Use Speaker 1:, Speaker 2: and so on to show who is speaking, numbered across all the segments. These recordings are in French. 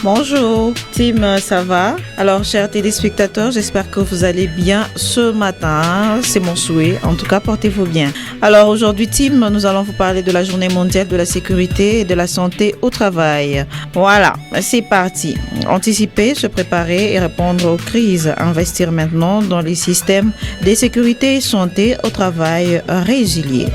Speaker 1: Bonjour, Tim, ça va? Alors, chers téléspectateurs, j'espère que vous allez bien ce matin. C'est mon souhait. En tout cas, portez-vous bien. Alors, aujourd'hui, Tim, nous allons vous parler de la Journée mondiale de la sécurité et de la santé au travail. Voilà, c'est parti. Anticiper, se préparer et répondre aux crises. Investir maintenant dans les systèmes de sécurité et santé au travail résiliés.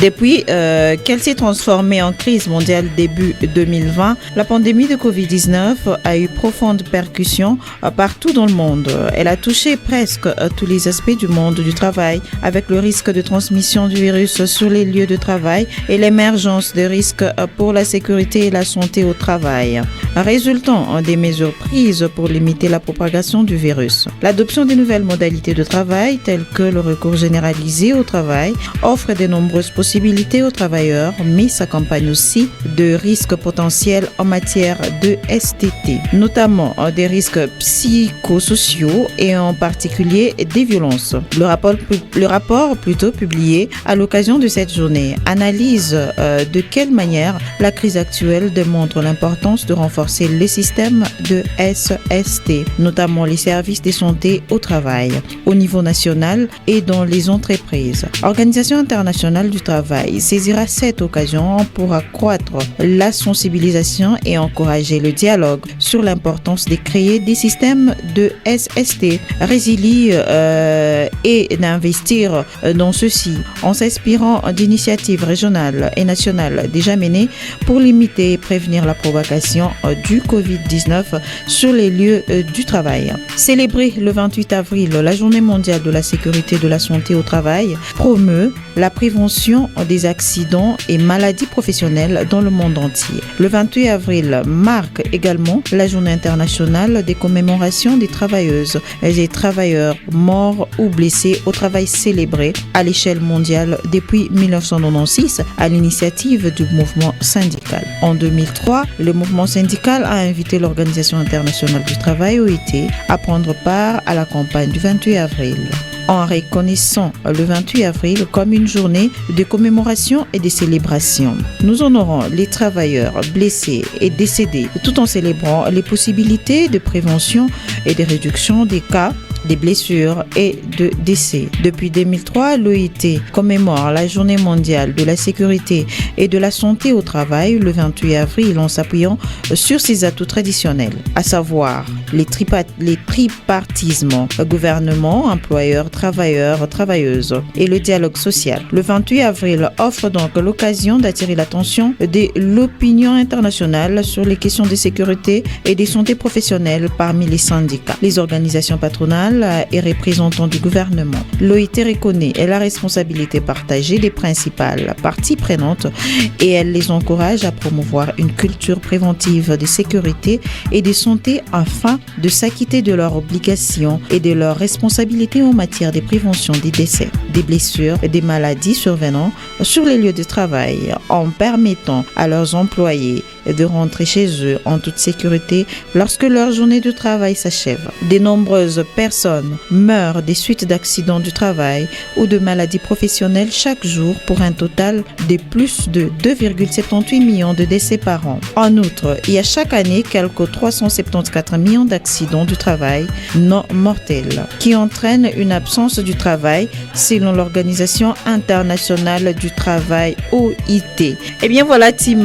Speaker 1: Depuis qu'elle s'est transformée en crise mondiale début 2020, la pandémie de Covid-19 a eu profonde percussion partout dans le monde. Elle a touché presque tous les aspects du monde du travail, avec le risque de transmission du virus sur les lieux de travail et l'émergence de risques pour la sécurité et la santé au travail, résultant des mesures prises pour limiter la propagation du virus. L'adoption des nouvelles modalités de travail, telles que le recours généralisé au travail, offre de nombreuses possibilités aux travailleurs, mais s'accompagne aussi de risques potentiels en matière de STT, notamment des risques psychosociaux et en particulier des violences. Le rapport publié à l'occasion de cette journée analyse de quelle manière la crise actuelle démontre l'importance de renforcer les systèmes de SST, notamment les services de santé au travail, au niveau national et dans les entreprises. L'Organisation internationale du travail saisira cette occasion pour accroître la sensibilisation et encourager le dialogue sur l'importance de créer des systèmes de SST résilients et d'investir dans ceux-ci en s'inspirant d'initiatives régionales et nationales déjà menées pour limiter et prévenir la propagation du Covid-19 sur les lieux du travail. Célébrer le 28 avril la Journée mondiale de la sécurité et de la santé au travail promeut la prévention des accidents et maladies professionnelles dans le monde entier. Le 28 avril marque également la Journée internationale des commémorations des travailleuses et des travailleurs morts ou blessés au travail célébrée à l'échelle mondiale depuis 1996 à l'initiative du mouvement syndical. En 2003, le mouvement syndical a invité l'Organisation internationale du travail (OIT) à prendre part à la campagne du 28 avril. En reconnaissant le 28 avril comme une journée de commémoration et de célébration. Nous honorons les travailleurs blessés et décédés tout en célébrant les possibilités de prévention et de réduction des cas des blessures et de décès. Depuis 2003, l'OIT commémore la Journée mondiale de la sécurité et de la santé au travail le 28 avril en s'appuyant sur ses atouts traditionnels, à savoir les tripartismes, gouvernement, employeurs, travailleurs, travailleuses et le dialogue social. Le 28 avril offre donc l'occasion d'attirer l'attention de l'opinion internationale sur les questions de sécurité et de santé professionnelle parmi les syndicats, les organisations patronales et représentants du gouvernement. L'OIT reconnaît la responsabilité partagée des principales parties prenantes et elle les encourage à promouvoir une culture préventive de sécurité et de santé afin de s'acquitter de leurs obligations et de leurs responsabilités en matière de prévention des décès, des blessures et des maladies survenant sur les lieux de travail en permettant à leurs employés de rentrer chez eux en toute sécurité lorsque leur journée de travail s'achève. De nombreuses personnes meurent des suites d'accidents du travail ou de maladies professionnelles chaque jour pour un total de plus de 2,78 millions de décès par an. En outre, il y a chaque année quelques 374 millions d'accidents du travail non mortels qui entraînent une absence du travail selon l'Organisation internationale du travail (OIT). Eh bien voilà Tim,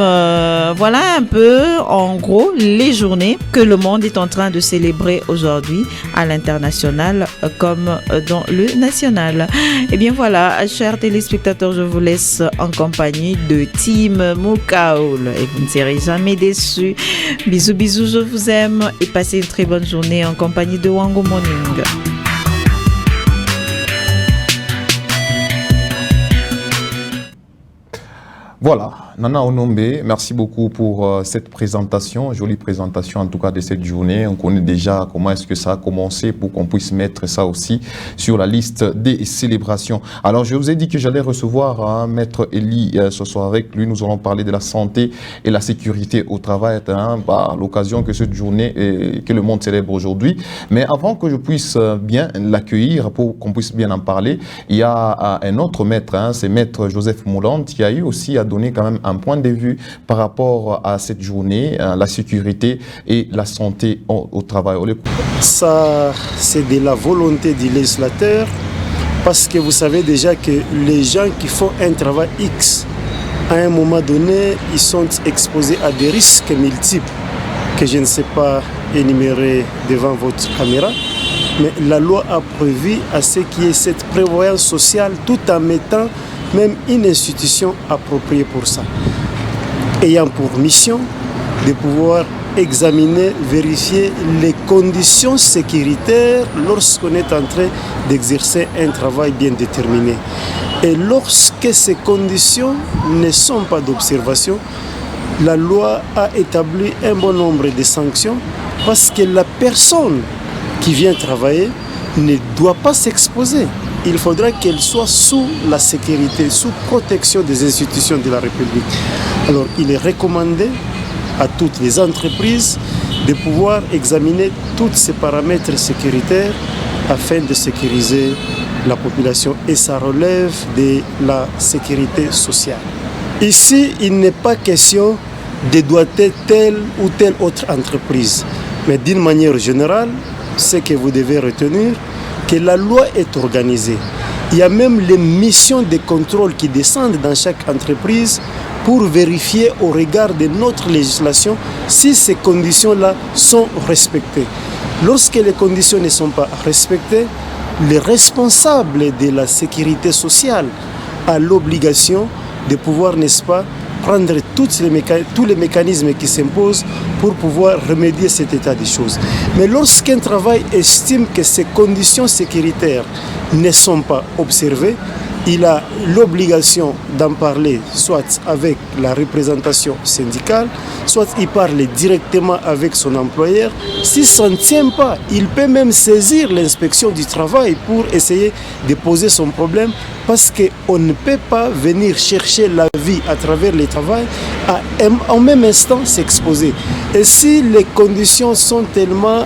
Speaker 1: voilà un peu en gros les journées que le monde est en train de célébrer aujourd'hui à l'international comme dans le national. Eh bien voilà, chers téléspectateurs, je vous laisse en compagnie de Tim Mukaul et vous ne serez jamais déçus. Bisous, bisous, je vous aime et passez une très bonne journée en compagnie de Wango Morning.
Speaker 2: Voilà, Nana Onombe, merci beaucoup pour cette présentation, jolie présentation en tout cas de cette journée. On connaît déjà comment est-ce que ça a commencé pour qu'on puisse mettre ça aussi sur la liste des célébrations. Alors je vous ai dit que j'allais recevoir Maître Eli ce soir avec lui. Nous allons parler de la santé et la sécurité au travail à l'occasion que cette journée que le monde célèbre aujourd'hui. Mais avant que je puisse bien l'accueillir, pour qu'on puisse bien en parler, il y a un autre maître, c'est Maître Joseph Moulante qui a eu aussi à donner donner quand même un point de vue par rapport à cette journée, la sécurité et la santé au travail.
Speaker 3: Ça, c'est de la volonté du législateur, parce que vous savez déjà que les gens qui font un travail X, à un moment donné, ils sont exposés à des risques multiples que je ne sais pas énumérer devant votre caméra. Mais la loi a prévu à ce qu'il y ait cette prévoyance sociale tout en mettant même une institution appropriée pour ça, ayant pour mission de pouvoir examiner, vérifier les conditions sécuritaires lorsqu'on est en train d'exercer un travail bien déterminé. Et lorsque ces conditions ne sont pas d'observation, la loi a établi un bon nombre de sanctions parce que la personne qui vient travailler ne doit pas s'exposer. Il faudra qu'elle soit sous la sécurité, sous protection des institutions de la République. Alors il est recommandé à toutes les entreprises de pouvoir examiner tous ces paramètres sécuritaires afin de sécuriser la population, et ça relève de la sécurité sociale. Ici, il n'est pas question de doiter telle ou telle autre entreprise, mais d'une manière générale, ce que vous devez retenir, que la loi est organisée. Il y a même les missions de contrôle qui descendent dans chaque entreprise pour vérifier au regard de notre législation si ces conditions-là sont respectées. Lorsque les conditions ne sont pas respectées, le responsable de la sécurité sociale a l'obligation de pouvoir, n'est-ce pas, prendre tous les mécanismes qui s'imposent pour pouvoir remédier cet état des choses. Mais lorsqu'un travail estime que ces conditions sécuritaires ne sont pas observées, il a l'obligation d'en parler soit avec la représentation syndicale, soit il parle directement avec son employeur. Si ça ne tient pas, il peut même saisir l'inspection du travail pour essayer de poser son problème, parce qu'on ne peut pas venir chercher la vie à travers le travail en même instant s'exposer. Et si les conditions sont tellement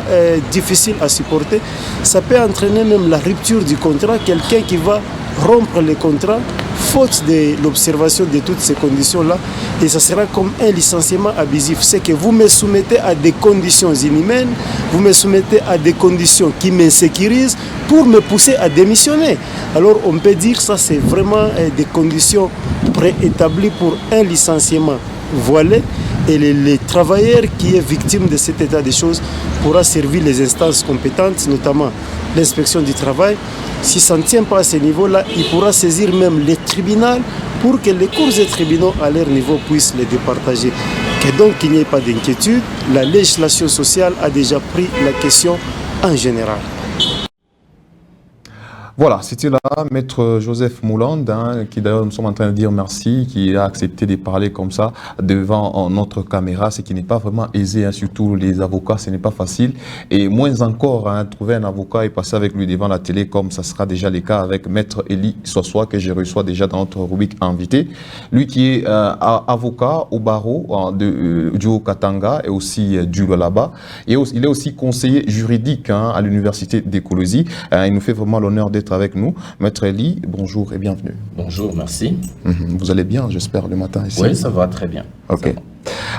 Speaker 3: difficiles à supporter, ça peut entraîner même la rupture du contrat. Quelqu'un qui va rompre le contrat faute de l'observation de toutes ces conditions-là, et ça sera comme un licenciement abusif. C'est que vous me soumettez à des conditions inhumaines, vous me soumettez à des conditions qui m'insécurisent pour me pousser à démissionner. Alors on peut dire que ça, c'est vraiment des conditions préétablies pour un licenciement voilé, et le travailleur qui est victime de cet état des choses pourra servir les instances compétentes, notamment l'inspection du travail. Si ça ne tient pas à ce niveau-là, il pourra saisir même les tribunaux pour que les cours et tribunaux à leur niveau puissent les départager. Et donc qu'il n'y ait pas d'inquiétude, la législation sociale a déjà pris la question en général.
Speaker 2: Voilà, c'était là Maître Joseph Mouland, qui d'ailleurs nous sommes en train de dire merci, qui a accepté de parler comme ça devant notre caméra, ce qui n'est pas vraiment aisé, surtout les avocats, ce n'est pas facile. Et moins encore, trouver un avocat et passer avec lui devant la télé, comme ça sera déjà le cas avec Maître Eli Sossoa, que je reçois déjà dans notre rubrique invité. Lui qui est avocat au barreau du Haut-Katanga et aussi du Lualaba. Et il est aussi conseiller juridique à l'Université d'Écologie. Il nous fait vraiment l'honneur d'être avec nous. Maître Eli, bonjour et bienvenue.
Speaker 4: Bonjour, merci.
Speaker 2: Vous allez bien, j'espère, le matin ici?
Speaker 4: Oui, ça va très bien.
Speaker 2: Ok.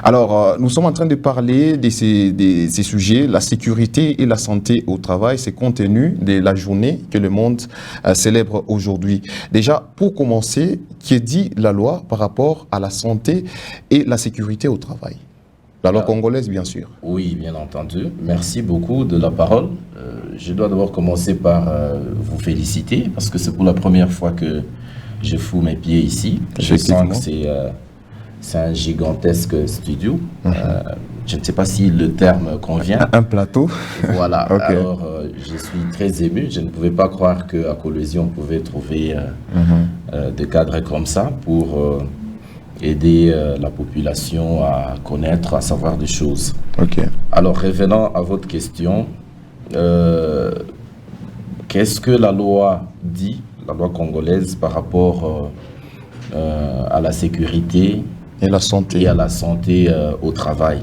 Speaker 2: Alors, nous sommes en train de parler de ces sujets, la sécurité et la santé au travail, c'est compte tenu de la journée que le monde célèbre aujourd'hui. Déjà, pour commencer, qu'est dit la loi par rapport à la santé et la sécurité au travail? La loi congolaise, bien sûr.
Speaker 4: Oui, bien entendu. Merci beaucoup de la parole. Je dois d'abord commencer par vous féliciter, parce que c'est pour la première fois que je fous mes pieds ici. Je sens que c'est un gigantesque studio. Je ne sais pas si le terme convient.
Speaker 2: Un plateau.
Speaker 4: Voilà.
Speaker 2: Okay.
Speaker 4: Alors, je suis très ému. Je ne pouvais pas croire qu'à Colosie, on pouvait trouver des cadres comme ça pour aider la population à connaître, à savoir des choses.
Speaker 2: Okay.
Speaker 4: Alors, revenant à votre question, qu'est-ce que la loi dit, la loi congolaise, par rapport à la sécurité
Speaker 2: et la santé,
Speaker 4: au travail?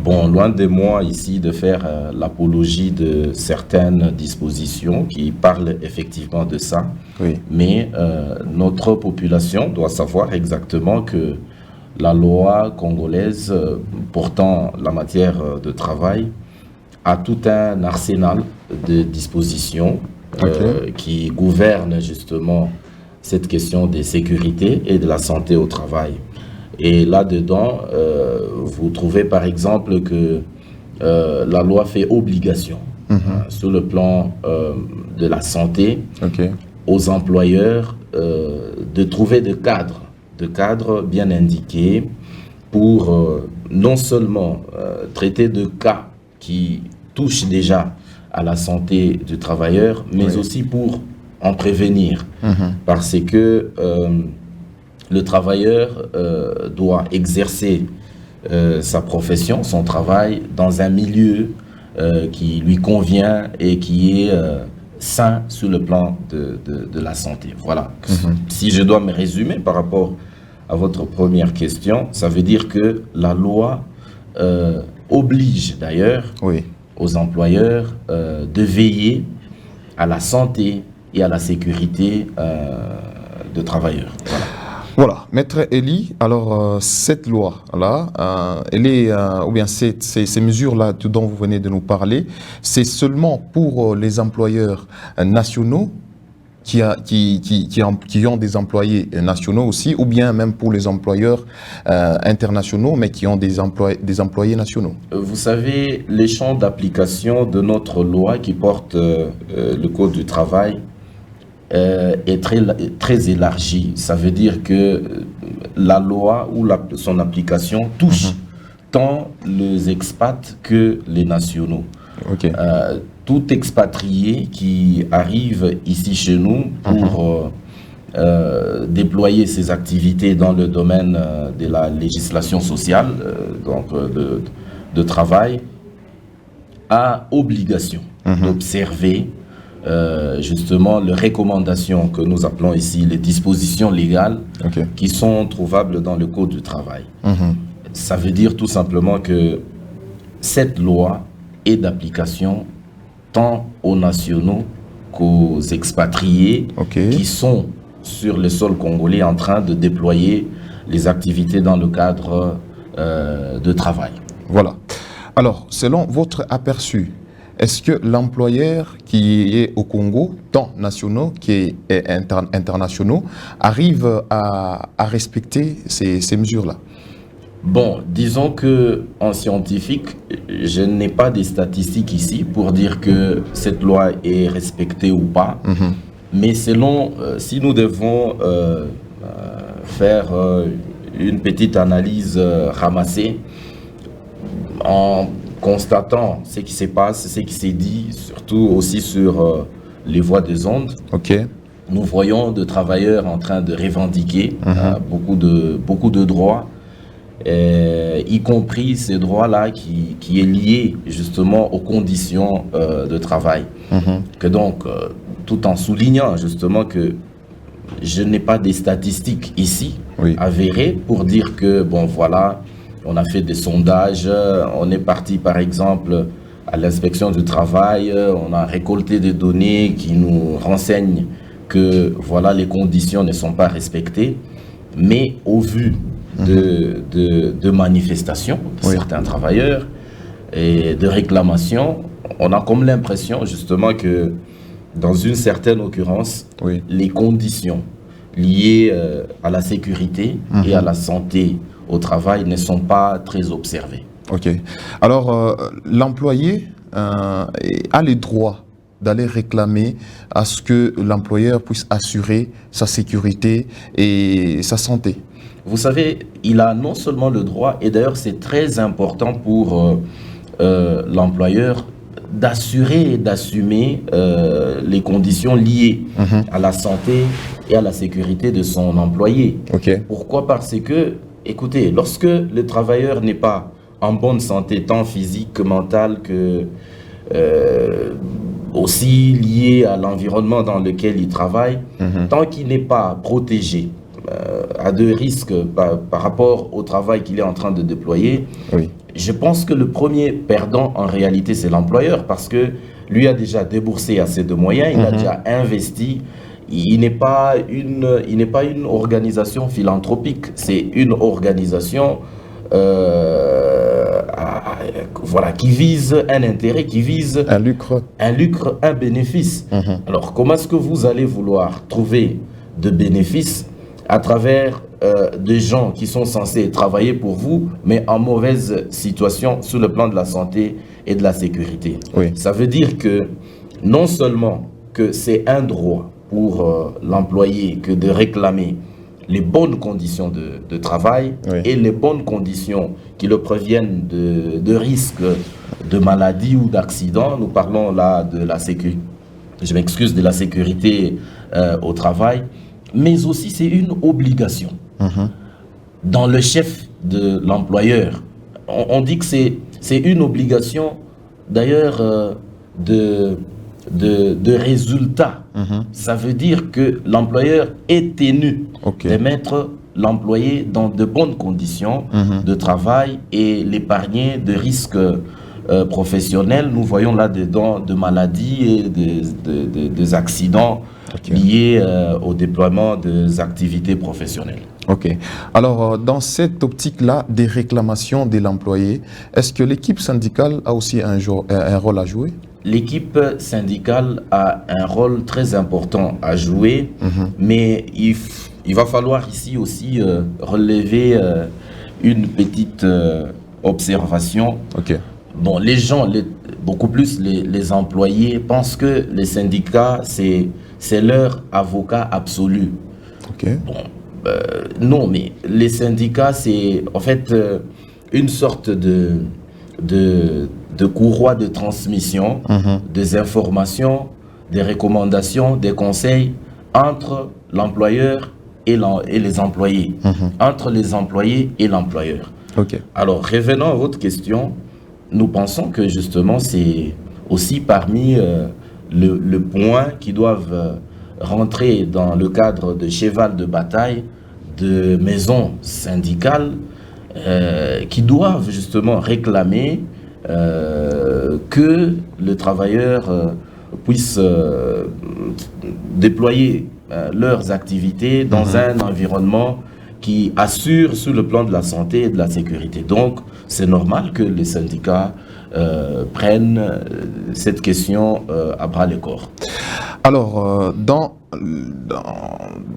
Speaker 4: Bon, loin de moi ici de faire l'apologie de certaines dispositions qui parlent effectivement de ça,
Speaker 2: Oui.
Speaker 4: mais notre population doit savoir exactement que la loi congolaise portant la matière de travail a tout un arsenal de dispositions qui gouvernent justement cette question des sécurités et de la santé au travail. Et là-dedans, vous trouvez par exemple que la loi fait obligation sur le plan de la santé aux employeurs de trouver des cadres bien indiqués pour non seulement traiter de cas qui touchent déjà à la santé du travailleur, mais aussi pour en prévenir. Parce que le travailleur doit exercer sa profession, son travail, dans un milieu qui lui convient et qui est sain sur le plan de la santé. Voilà. Si je dois me résumer par rapport à votre première question, ça veut dire que la loi oblige d'ailleurs aux employeurs de veiller à la santé et à la sécurité de travailleurs.
Speaker 2: Voilà, Maître Elie, alors cette loi-là, elle est, ou bien ces mesures-là dont vous venez de nous parler, c'est seulement pour les employeurs nationaux qui ont des employés nationaux aussi, ou bien même pour les employeurs internationaux, mais qui ont des employés nationaux?
Speaker 4: Vous savez, les champs d'application de notre loi qui porte le Code du travail est très élargi. Ça veut dire que la loi ou son application touche tant les expats que les nationaux. Tout expatrié qui arrive ici chez nous pour déployer ses activités dans le domaine de la législation sociale, donc de travail, a obligation d'observer justement les recommandations que nous appelons ici les dispositions légales qui sont trouvables dans le Code du travail. Ça veut dire tout simplement que cette loi est d'application tant aux nationaux qu'aux expatriés qui sont sur le sol congolais en train de déployer les activités dans le cadre de travail.
Speaker 2: Voilà. Alors, selon votre aperçu, est-ce que l'employeur qui est au Congo, tant nationaux qu'internationaux, arrive à respecter ces mesures-là?
Speaker 4: Bon, disons que en scientifique, je n'ai pas des statistiques ici pour dire que cette loi est respectée ou pas. Mais selon, si nous devons faire une petite analyse ramassée, en constatant ce qui se passe, ce qui s'est dit, surtout aussi sur les voies des ondes, nous voyons de travailleurs en train de revendiquer beaucoup de droits, y compris ces droits-là qui est lié justement aux conditions de travail. Que donc, tout en soulignant justement que je n'ai pas des statistiques ici avérées pour dire que, bon voilà, on a fait des sondages, on est parti par exemple à l'inspection du travail, on a récolté des données qui nous renseignent que voilà, les conditions ne sont pas respectées, mais au vu de manifestations de certains travailleurs et de réclamations, on a comme l'impression justement que dans une certaine occurrence, les conditions liées à la sécurité et à la santé au travail ne sont pas très observées.
Speaker 2: Alors, l'employé a le droit d'aller réclamer à ce que l'employeur puisse assurer sa sécurité et sa santé.
Speaker 4: Vous savez, il a non seulement le droit, et d'ailleurs c'est très important pour l'employeur d'assurer et d'assumer les conditions liées à la santé et à la sécurité de son employé. Pourquoi? Parce que, écoutez, lorsque le travailleur n'est pas en bonne santé, tant physique que mentale, que aussi lié à l'environnement dans lequel il travaille, tant qu'il n'est pas protégé à de risques par rapport au travail qu'il est en train de déployer,
Speaker 2: Oui.
Speaker 4: je pense que le premier perdant, en réalité, c'est l'employeur, parce que lui a déjà déboursé assez de moyens, il a déjà investi. Il n'est pas une organisation philanthropique, c'est une organisation voilà, qui vise un intérêt, qui vise
Speaker 2: Un lucre.
Speaker 4: un bénéfice. Alors, comment est-ce que vous allez vouloir trouver de bénéfices à travers des gens qui sont censés travailler pour vous, mais en mauvaise situation sur le plan de la santé et de la sécurité?
Speaker 2: Oui.
Speaker 4: Ça veut dire que non seulement que c'est un droit pour l'employé que de réclamer les bonnes conditions de travail,
Speaker 2: Oui.
Speaker 4: et les bonnes conditions qui le préviennent de risques de maladie ou d'accident. Nous parlons là de la sécurité, je m'excuse, de la sécurité au travail, mais aussi c'est une obligation. Dans le chef de l'employeur, on dit que c'est une obligation d'ailleurs de résultat. Ça veut dire que l'employeur est tenu de mettre l'employé dans de bonnes conditions de travail et l'épargner de risques professionnels. Nous voyons là-dedans de maladies et des accidents liés au déploiement des activités professionnelles.
Speaker 2: Ok. Alors, dans cette optique-là des réclamations de l'employé, est-ce que l'équipe syndicale a aussi un rôle à jouer?
Speaker 4: L'équipe syndicale a un rôle très important à jouer, mais il va falloir ici aussi relever une petite observation.
Speaker 2: Ok.
Speaker 4: Bon, les gens, beaucoup plus les employés, pensent que les syndicats, c'est leur avocat absolu.
Speaker 2: Ok.
Speaker 4: Bon, non, mais les syndicats, c'est en fait une sorte de courroie de transmission des informations, des recommandations, des conseils entre l'employeur et les employés, entre les employés et l'employeur.
Speaker 2: Ok.
Speaker 4: Alors, revenons à votre question, nous pensons que justement c'est aussi parmi le point qui doivent rentrer dans le cadre de cheval de bataille de maisons syndicales qui doivent justement réclamer que le travailleur puisse déployer leurs activités dans un environnement qui assure sur le plan de la santé et de la sécurité. Donc, c'est normal que les syndicats prennent cette question à bras le corps.
Speaker 2: Alors,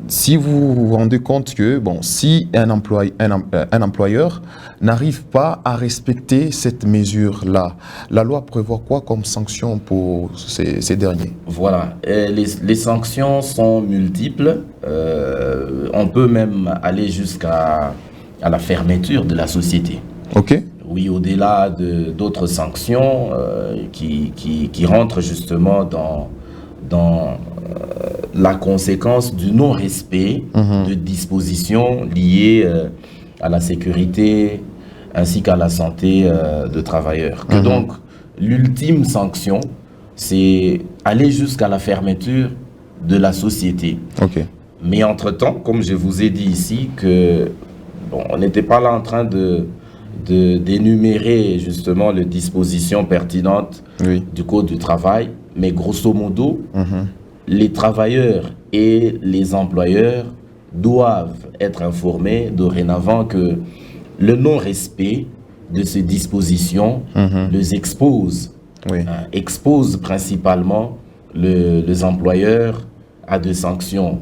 Speaker 2: si vous vous rendez compte que, bon, si un employeur n'arrive pas à respecter cette mesure-là, la loi prévoit quoi comme sanction pour ces derniers?
Speaker 4: Voilà, les sanctions sont multiples. On peut même aller jusqu'à la fermeture de la société.
Speaker 2: Ok.
Speaker 4: Oui, au-delà d'autres sanctions qui rentrent justement dans la conséquence du non-respect de dispositions liées à la sécurité ainsi qu'à la santé de travailleurs. Que donc, l'ultime sanction, c'est aller jusqu'à la fermeture de la société.
Speaker 2: Ok.
Speaker 4: Mais entre-temps, comme je vous ai dit ici, que bon, on n'était pas là en train d'énumérer justement les dispositions pertinentes du Code du travail, mais grosso modo, les travailleurs et les employeurs doivent être informés dorénavant que le non-respect de ces dispositions les expose, expose principalement les employeurs à des sanctions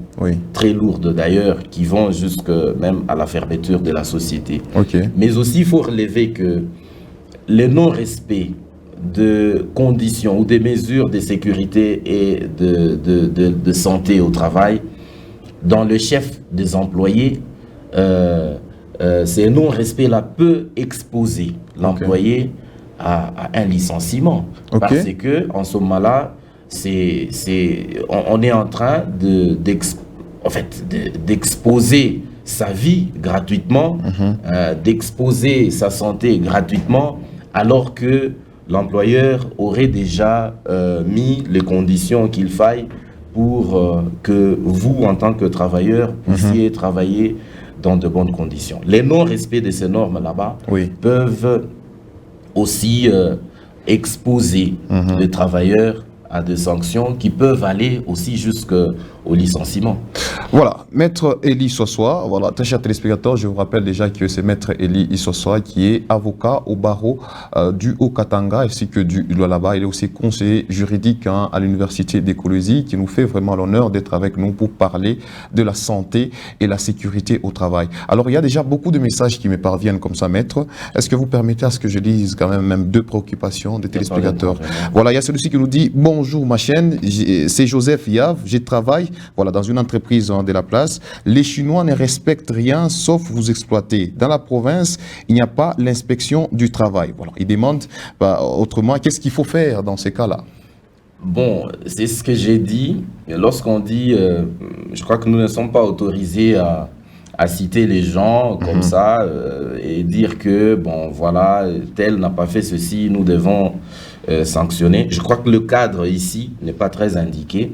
Speaker 4: très lourdes d'ailleurs qui vont jusque même à la fermeture de la société. Mais aussi il faut relever que le non-respect de conditions ou des mesures de sécurité et de santé au travail dans le chef des employés, ces non-respects-là peut exposer l'employé à un licenciement. Parce que en ce moment-là, on est en train d'exposer sa vie gratuitement, d'exposer sa santé gratuitement, alors que l'employeur aurait déjà mis les conditions qu'il faille pour que vous, en tant que travailleur, puissiez travailler dans de bonnes conditions. Les non-respects de ces normes là-bas peuvent aussi exposer les travailleurs à des sanctions qui peuvent aller aussi jusqu'au licenciement.
Speaker 2: Voilà, Maître Eli Sossoa, voilà, très chers téléspectateurs, je vous rappelle déjà que c'est Maître Eli Sossoa qui est avocat au barreau du Haut-Katanga ainsi que du Lualaba. Il est aussi conseiller juridique à l'Université d'écologie qui nous fait vraiment l'honneur d'être avec nous pour parler de la santé et la sécurité au travail. Alors, il y a déjà beaucoup de messages qui me parviennent comme ça, Maître. Est-ce que vous permettez à ce que je lise quand même deux préoccupations des téléspectateurs? Voilà, il y a celui-ci qui nous dit « Bonjour ma chaîne, c'est Joseph Yav, je travaille voilà, dans une entreprise de la place. Les Chinois ne respectent rien sauf vous exploiter. Dans la province, il n'y a pas l'inspection du travail. » Voilà, il demande autrement, qu'est-ce qu'il faut faire dans ces cas-là?
Speaker 4: Bon, c'est ce que j'ai dit. Lorsqu'on dit, je crois que nous ne sommes pas autorisés à citer les gens comme ça et dire que, bon, voilà, tel n'a pas fait ceci, nous devons sanctionner. Je crois que le cadre ici n'est pas très indiqué.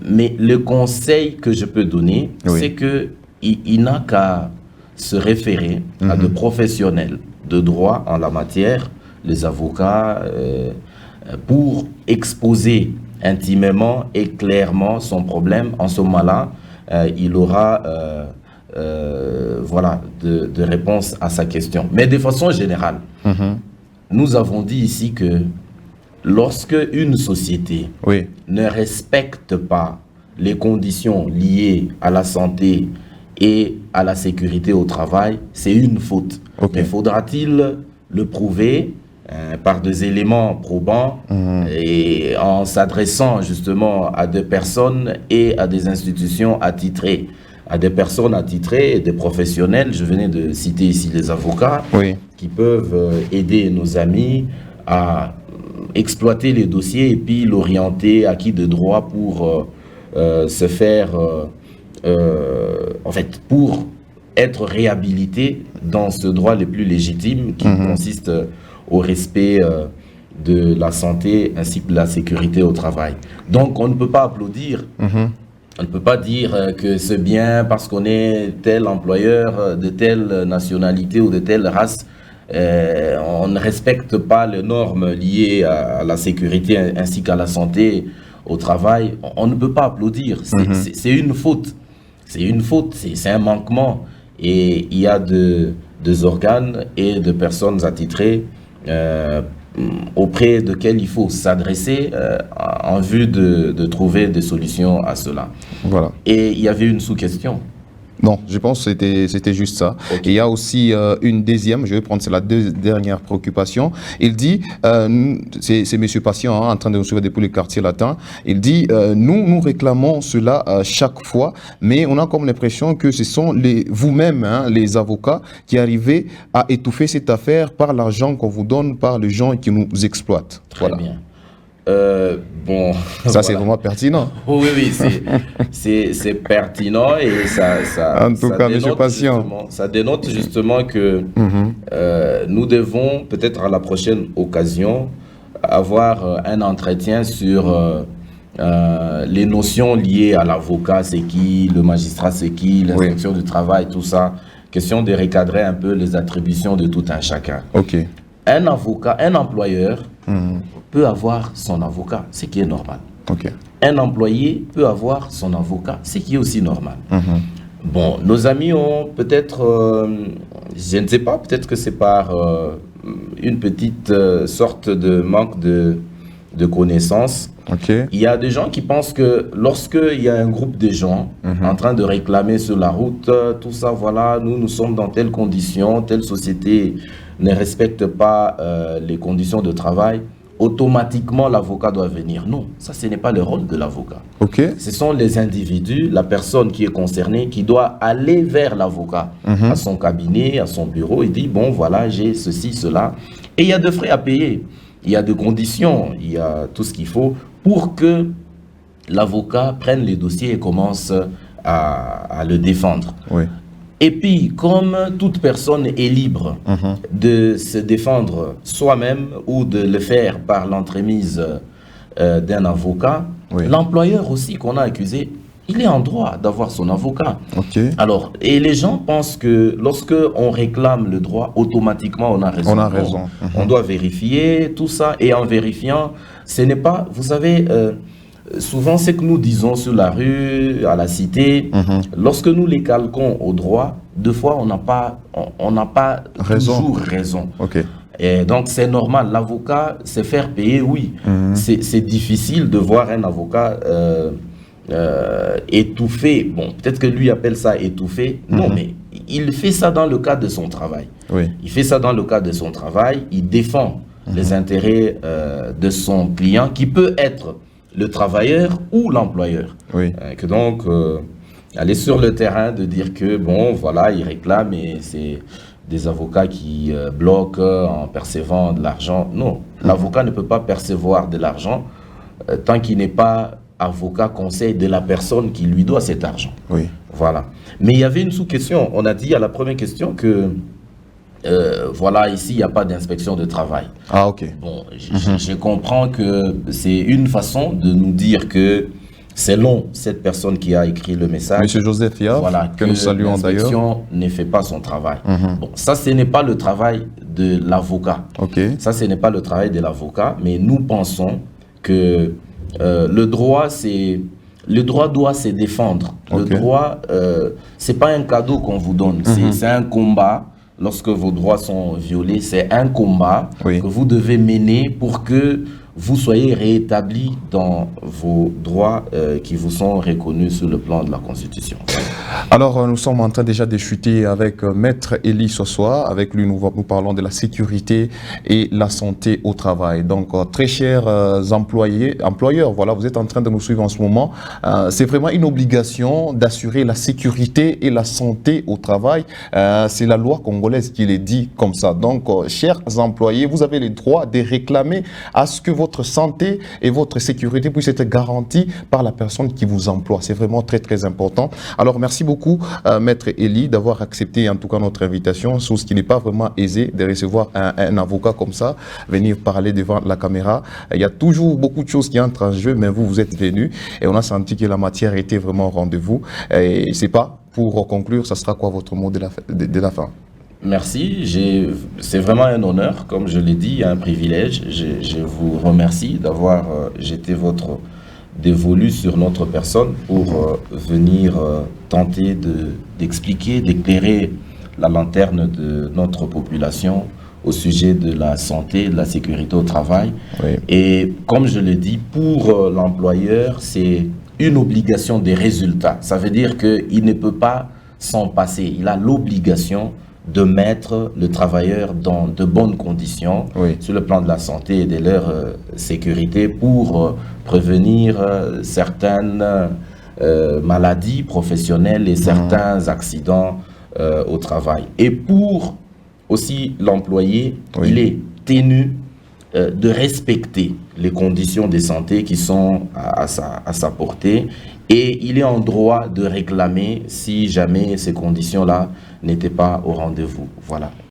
Speaker 4: Mais le conseil que je peux donner, c'est qu'il n'a qu'à se référer à de professionnels de droit en la matière, les avocats, pour exposer intimement et clairement son problème. En ce moment-là, il aura voilà, de réponses à sa question. Mais de façon générale, nous avons dit ici que lorsque une société ne respecte pas les conditions liées à la santé et à la sécurité au travail, c'est une faute. Mais faudra-t-il le prouver par des éléments probants et en s'adressant justement à des personnes et à des institutions attitrées, à des personnes attitrées et des professionnels. Je venais de citer ici les avocats qui peuvent aider nos amis à exploiter les dossiers et puis l'orienter à qui de droit pour se faire, en fait, pour être réhabilité dans ce droit le plus légitime qui consiste au respect de la santé ainsi que de la sécurité au travail. Donc on ne peut pas applaudir, on ne peut pas dire que c'est bien parce qu'on est tel employeur de telle nationalité ou de telle race. On ne respecte pas les normes liées à la sécurité ainsi qu'à la santé au travail. On ne peut pas applaudir. C'est une faute. C'est une faute, c'est un manquement. Et il y a des organes et de personnes attitrées auprès desquelles il faut s'adresser en vue de trouver des solutions à cela. Voilà. Et il y avait une sous-question.
Speaker 2: Non, je pense que c'était juste ça. Il y a aussi une deuxième, je vais prendre, c'est la dernière préoccupation. Il dit, c'est M. Patient en train de nous suivre depuis le quartier latin, il dit, nous réclamons cela chaque fois, mais on a comme l'impression que ce sont vous-même, les avocats, qui arrivez à étouffer cette affaire par l'argent qu'on vous donne, par les gens qui nous exploitent.
Speaker 4: Très bien. Bon,
Speaker 2: ça c'est vraiment pertinent.
Speaker 4: Oui, c'est pertinent et ça.
Speaker 2: En tout cas, M. Patient,
Speaker 4: ça dénote justement que nous devons peut-être à la prochaine occasion avoir un entretien sur les notions liées à l'avocat, c'est qui, le magistrat, c'est qui, l'inspection du travail, tout ça. Question de recadrer un peu les attributions de tout un chacun. Un avocat, un employeur peut avoir son avocat, ce qui est normal. Un employé peut avoir son avocat, ce qui est aussi normal. Bon, nos amis ont peut-être, je ne sais pas, peut-être que c'est par une petite sorte de manque de connaissances. Il y a des gens qui pensent que lorsqu'il y a un groupe de gens en train de réclamer sur la route, tout ça, voilà, nous sommes dans telles conditions, telle société ne respecte pas les conditions de travail, automatiquement l'avocat doit venir. Non, ça ce n'est pas le rôle de l'avocat. Ce sont les individus, la personne qui est concernée, qui doit aller vers l'avocat, à son cabinet, à son bureau, et dire, bon voilà, j'ai ceci, cela. Et il y a des frais à payer, il y a des conditions, il y a tout ce qu'il faut pour que l'avocat prenne les dossiers et commence à le défendre. Et puis, comme toute personne est libre de se défendre soi-même ou de le faire par l'entremise d'un avocat, l'employeur aussi qu'on a accusé, il est en droit d'avoir son avocat. Alors, et les gens pensent que lorsque on réclame le droit, automatiquement on a raison.
Speaker 2: On a raison.
Speaker 4: On doit vérifier tout ça, et en vérifiant, ce n'est pas, vous savez, souvent ce que nous disons sur la rue, à la cité, lorsque nous les calquons au droit, deux fois on n'a pas toujours raison. Et donc c'est normal, l'avocat, c'est faire payer, oui. C'est difficile de voir un avocat étouffé. Bon, peut-être que lui appelle ça étouffé. Non, mais il fait ça dans le cadre de son travail. Il fait ça dans le cadre de son travail. Il défend les intérêts de son client, qui peut être le travailleur ou l'employeur. Que donc, aller sur le terrain, de dire que, bon, voilà, il réclame et c'est des avocats qui bloquent en percevant de l'argent. Non, l'avocat ne peut pas percevoir de l'argent tant qu'il n'est pas avocat conseil de la personne qui lui doit cet argent. Voilà. Mais il y avait une sous-question. On a dit à la première question que voilà, ici, il n'y a pas d'inspection de travail. Bon, je comprends que c'est une façon de nous dire que selon cette personne qui a écrit le message,
Speaker 2: Monsieur Joseph Yaf,
Speaker 4: voilà,
Speaker 2: que nous saluons d'ailleurs,
Speaker 4: l'inspection ne fait pas son travail. Bon, ça, ce n'est pas le travail de l'avocat. Ça, ce n'est pas le travail de l'avocat, mais nous pensons que le droit doit se défendre. Le droit, c'est pas un cadeau qu'on vous donne, c'est un combat. Lorsque vos droits sont violés, c'est un combat que vous devez mener pour que vous soyez rétablis dans vos droits qui vous sont reconnus sur le plan de la Constitution.
Speaker 2: Alors, nous sommes en train déjà de chuter avec Maître Elie ce soir. Avec lui, nous parlons de la sécurité et la santé au travail. Donc, très chers employeurs, voilà, vous êtes en train de nous suivre en ce moment. C'est vraiment une obligation d'assurer la sécurité et la santé au travail. C'est la loi congolaise qui le dit comme ça. Donc, chers employés, vous avez le droit de réclamer à ce que votre santé et votre sécurité puissent être garanties par la personne qui vous emploie. C'est vraiment très, très important. Alors, merci beaucoup, Maître Elie, d'avoir accepté en tout cas notre invitation, chose qui n'est pas vraiment aisée de recevoir un avocat comme ça, venir parler devant la caméra. Il y a toujours beaucoup de choses qui entrent en jeu, mais vous êtes venu et on a senti que la matière était vraiment au rendez-vous. Et c'est pas, pour conclure, ça sera quoi votre mot de la fin?
Speaker 4: Merci, c'est vraiment un honneur, comme je l'ai dit, un privilège. Je vous remercie d'avoir jeté votre dévolu sur notre personne pour venir tenter d'expliquer, d'éclairer la lanterne de notre population au sujet de la santé, de la sécurité au travail. Et comme je l'ai dit, pour l'employeur, c'est une obligation des résultats. Ça veut dire qu'il ne peut pas s'en passer. Il a l'obligation de mettre le travailleur dans de bonnes conditions sur le plan de la santé et de leur sécurité pour prévenir certaines maladies professionnelles et certains accidents au travail. Et pour aussi l'employé, il est tenu de respecter les conditions de santé qui sont à sa portée, et il est en droit de réclamer si jamais ces conditions-là n'étaient pas au rendez-vous. Voilà.